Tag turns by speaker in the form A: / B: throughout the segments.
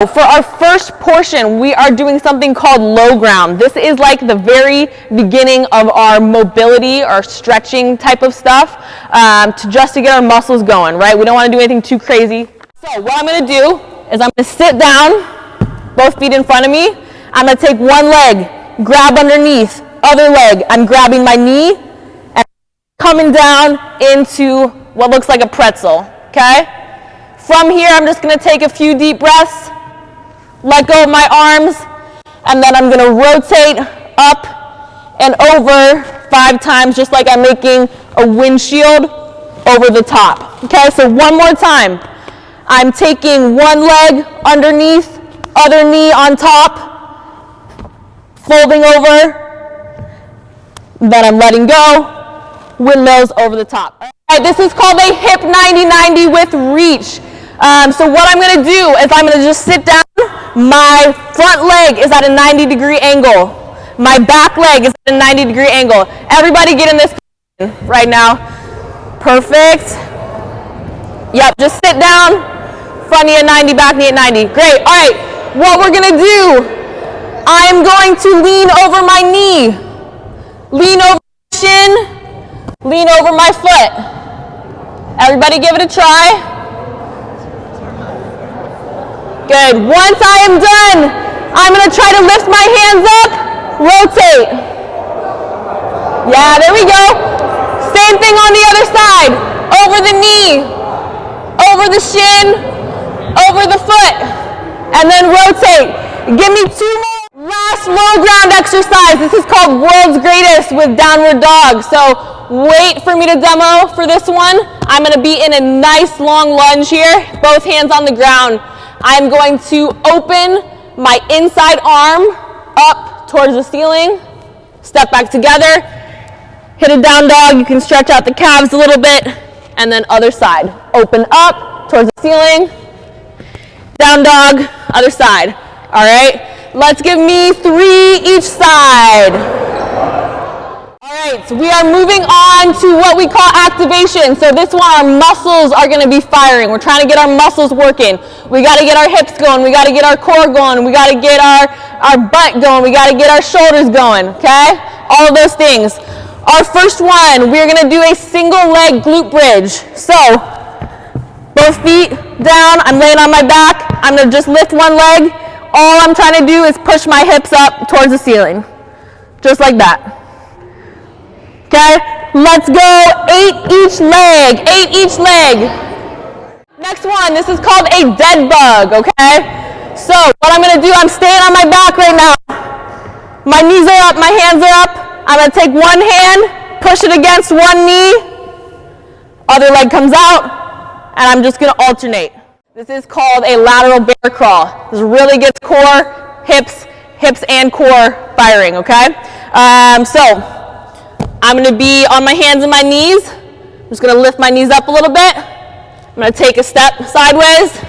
A: For our first portion, we are doing something called low ground. This is like the very beginning of our mobility or stretching type of stuff just to get our muscles going, right? We don't want to do anything too crazy. So what I'm going to do is I'm going to sit down, both feet in front of me. I'm going to take one leg, grab underneath, other leg. I'm grabbing my knee and coming down into what looks like a pretzel, okay? From here, I'm just going to take a few deep breaths. Let go of my arms, and then I'm going to rotate up and over 5 times, just like I'm making a windshield over the top. Okay, so one more time. I'm taking one leg underneath, other knee on top, folding over, then I'm letting go, windmills over the top. All right, this is called a hip 90-90 with reach. So what I'm going to do is I'm going to just sit down. My front leg is at a 90-degree angle. My back leg is at a 90-degree angle. Everybody get in this position right now. Perfect. Yep, just sit down. Front knee at 90, back knee at 90. Great. All right, what we're going to do, I'm going to lean over my knee. Lean over my shin. Lean over my foot. Everybody give it a try. Good. Once I am done, I'm going to try to lift my hands up, rotate. Yeah, there we go. Same thing on the other side. Over the knee, over the shin, over the foot, and then rotate. Give me 2 more. Last low ground exercise. This is called World's Greatest with Downward Dog. So wait for me to demo for this one. I'm going to be in a nice long lunge here, both hands on the ground. I'm going to open my inside arm up towards the ceiling, step back together, hit a down dog. You can stretch out the calves a little bit, and then other side. Open up towards the ceiling, down dog, other side. All right, let's give me 3 each side. All right, so we are moving on to what we call activation. So this one, our muscles are going to be firing. We're trying to get our muscles working. We got to get our hips going. We got to get our core going. We got to get our butt going. We got to get our shoulders going, okay? All of those things. Our first one, we're going to do a single leg glute bridge. So both feet down. I'm laying on my back. I'm going to just lift one leg. All I'm trying to do is push my hips up towards the ceiling. Just like that. Okay, let's go 8 each leg, 8 each leg. Next one, this is called a dead bug, okay? So what I'm gonna do, I'm staying on my back right now. My knees are up, my hands are up. I'm gonna take one hand, push it against one knee, other leg comes out, and I'm just gonna alternate. This is called a lateral bear crawl. This really gets core, hips and core firing, okay? So I'm going to be on my hands and my knees. I'm just going to lift my knees up a little bit. I'm going to take a step sideways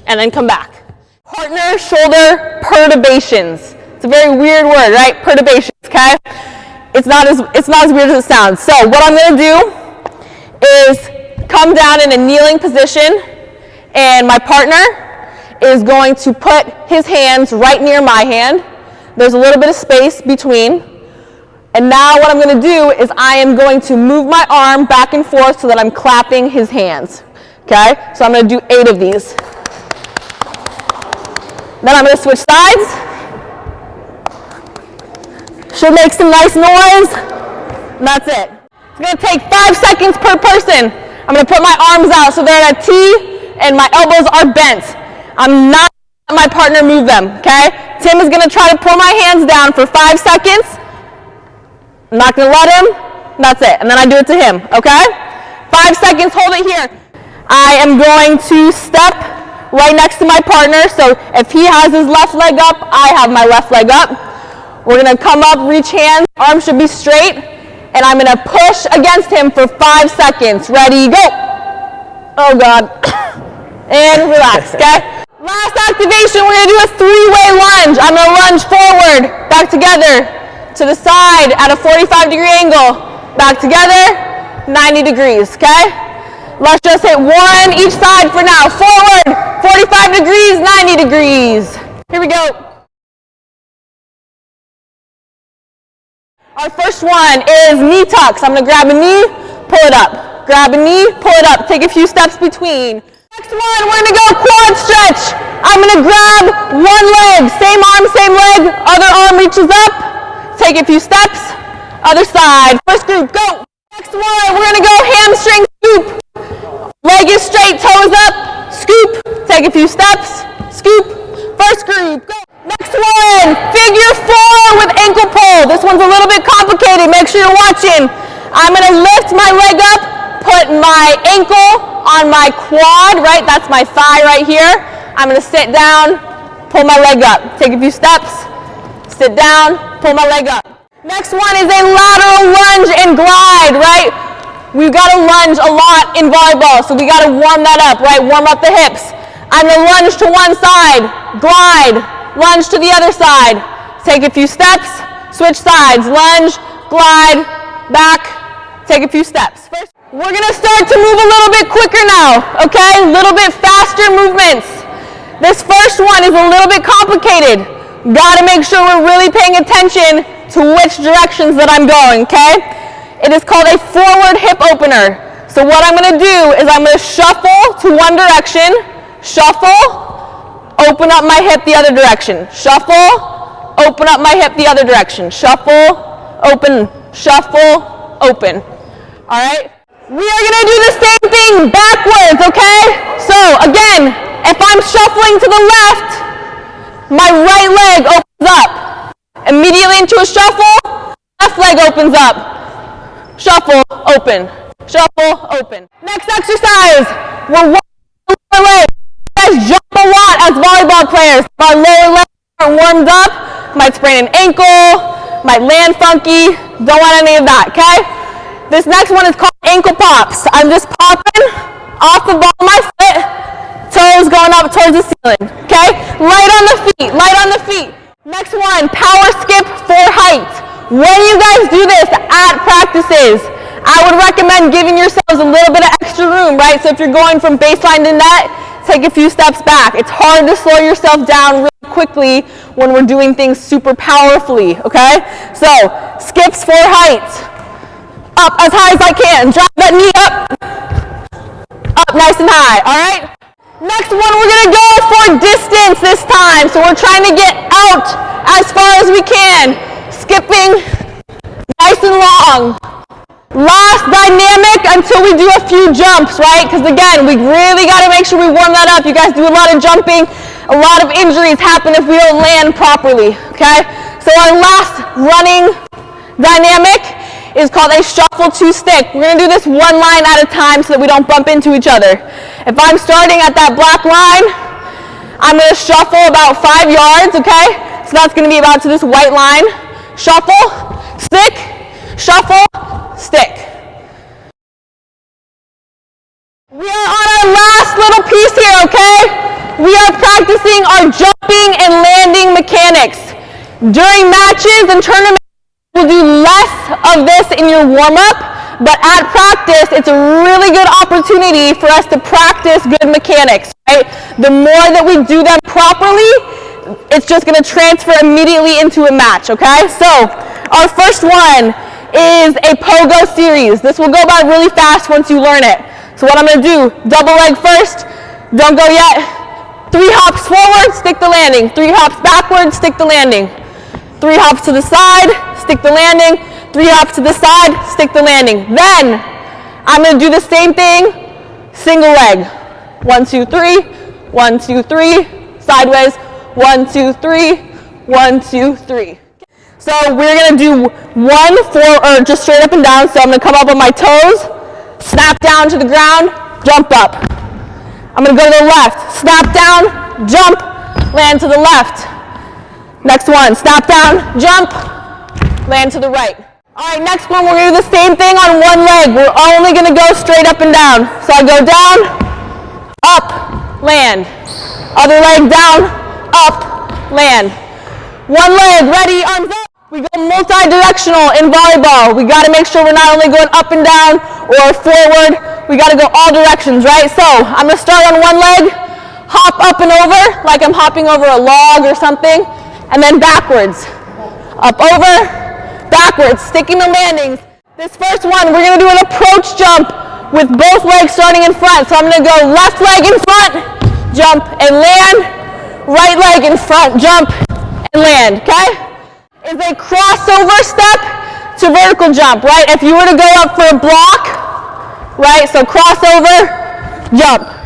A: and then come back. Partner shoulder perturbations. It's a very weird word, right? Perturbations, okay? It's not as weird as it sounds. So what I'm going to do is come down in a kneeling position, and my partner is going to put his hands right near my hand. There's a little bit of space between. And now what I'm going to do is I am going to move my arm back and forth so that I'm clapping his hands. Okay? So I'm going to do 8 of these. Then I'm going to switch sides. Should make some nice noise. And that's it. It's going to take 5 seconds per person. I'm going to put my arms out so they're at a T and my elbows are bent. I'm not going to let my partner move them. Okay? Tim is going to try to pull my hands down for 5 seconds. I'm not going to let him. That's it. And then I do it to him. Okay? 5 seconds. Hold it here. I am going to step right next to my partner. So if he has his left leg up, I have my left leg up. We're going to come up, reach hands. Arms should be straight. And I'm going to push against him for 5 seconds. Ready? Go. Oh, God. And relax. Okay? Last activation, we're going to do a 3-way lunge. I'm going to lunge forward, back together, to the side at a 45-degree angle, back together, 90 degrees, okay? Let's just hit one each side for now. Forward, 45 degrees, 90 degrees. Here we go. Our first one is knee tucks. I'm going to grab a knee, pull it up. Grab a knee, pull it up. Take a few steps between. Next one, we're going to go quad stretch. I'm going to grab one leg. Same arm, same leg. Other arm reaches up. Take a few steps. Other side. First group, go. Next one, we're going to go hamstring scoop. Leg is straight, toes up. Scoop. Take a few steps. Scoop. First group, go. Next one, figure four with ankle pull. This one's a little bit complicated. Make sure you're watching. I'm going to lift my leg up, put my ankle on my quad, right? That's my thigh right here. I'm going to sit down, pull my leg up. Take a few steps, sit down, pull my leg up. Next one is a lateral lunge and glide, right? We've got to lunge a lot in volleyball, so we got to warm that up, right? Warm up the hips. I'm going to lunge to one side, glide, lunge to the other side. Take a few steps, switch sides, lunge, glide, back, take a few steps. First, we're going to start to move a little bit quicker now, okay? A little bit faster movements. This first one is a little bit complicated. Got to make sure we're really paying attention to which directions that I'm going, okay? It is called a forward hip opener. So what I'm going to do is I'm going to shuffle to one direction, shuffle, open up my hip the other direction, shuffle, open up my hip the other direction, shuffle, open, shuffle, open. All right? We are going to do the same thing backwards, okay? So again, if I'm shuffling to the left, my right leg opens up. Immediately into a shuffle, left leg opens up. Shuffle, open. Shuffle, open. Next exercise, we're walking the lower leg. You guys jump a lot as volleyball players. If our lower legs aren't warmed up, might sprain an ankle, might land funky. Don't want any of that, okay? This next one is called ankle pops. I'm just popping off the ball of my foot, toes going up towards the ceiling, okay? Light on the feet, light on the feet. Next one, power skip for height. When you guys do this at practices, I would recommend giving yourselves a little bit of extra room, right? So if you're going from baseline to net, take a few steps back. It's hard to slow yourself down really quickly when we're doing things super powerfully, okay? So, skips for height. Up as high as I can. Drop that knee up. Up nice and high, all right? Next one, we're going to go for distance this time. So we're trying to get out as far as we can. Skipping nice and long. Last dynamic until we do a few jumps, right? Because again, we really got to make sure we warm that up. You guys do a lot of jumping. A lot of injuries happen if we don't land properly, okay? So our last running dynamic is called a shuffle to stick. We're going to do this one line at a time so that we don't bump into each other. If I'm starting at that black line, I'm going to shuffle about 5 yards, okay? So that's going to be about to this white line. Shuffle, stick, shuffle, stick. We are on our last little piece here, okay? We are practicing our jumping and landing mechanics. During matches and tournaments, we'll do less of this in your warm-up, but at practice, it's a really good opportunity for us to practice good mechanics, right? The more that we do them properly, it's just going to transfer immediately into a match, okay? So, our first one is a pogo series. This will go by really fast once you learn it. So what I'm going to do, double leg first, don't go yet. 3 hops forward, stick the landing. 3 hops backward, stick the landing. 3 hops to the side, stick the landing. 3 hops to the side, stick the landing. Then, I'm going to do the same thing, single leg. 1, 2, 3, 1, 2, 3, sideways. 1, 2, 3, 1, 2, 3. So we're going to do 1, 4, or just straight up and down. So I'm going to come up on my toes, snap down to the ground, jump up. I'm going to go to the left, snap down, jump, land to the left. Next one, snap down, jump, land to the right. All right, next one, we're going to do the same thing on one leg. We're only going to go straight up and down. So I go down, up, land. Other leg down, up, land. One leg, ready, arms up. We go multi-directional in volleyball. We got to make sure we're not only going up and down or forward we gotta go all directions, right? So I'm gonna start on one leg, hop up and over, like I'm hopping over a log or something, and then backwards. Up, over, backwards, sticking the landings. This first one, we're gonna do an approach jump with both legs starting in front. So I'm gonna go left leg in front, jump and land, right leg in front, jump and land, okay? Is a crossover step to vertical jump, right? If you were to go up for a block, right? So crossover, jump.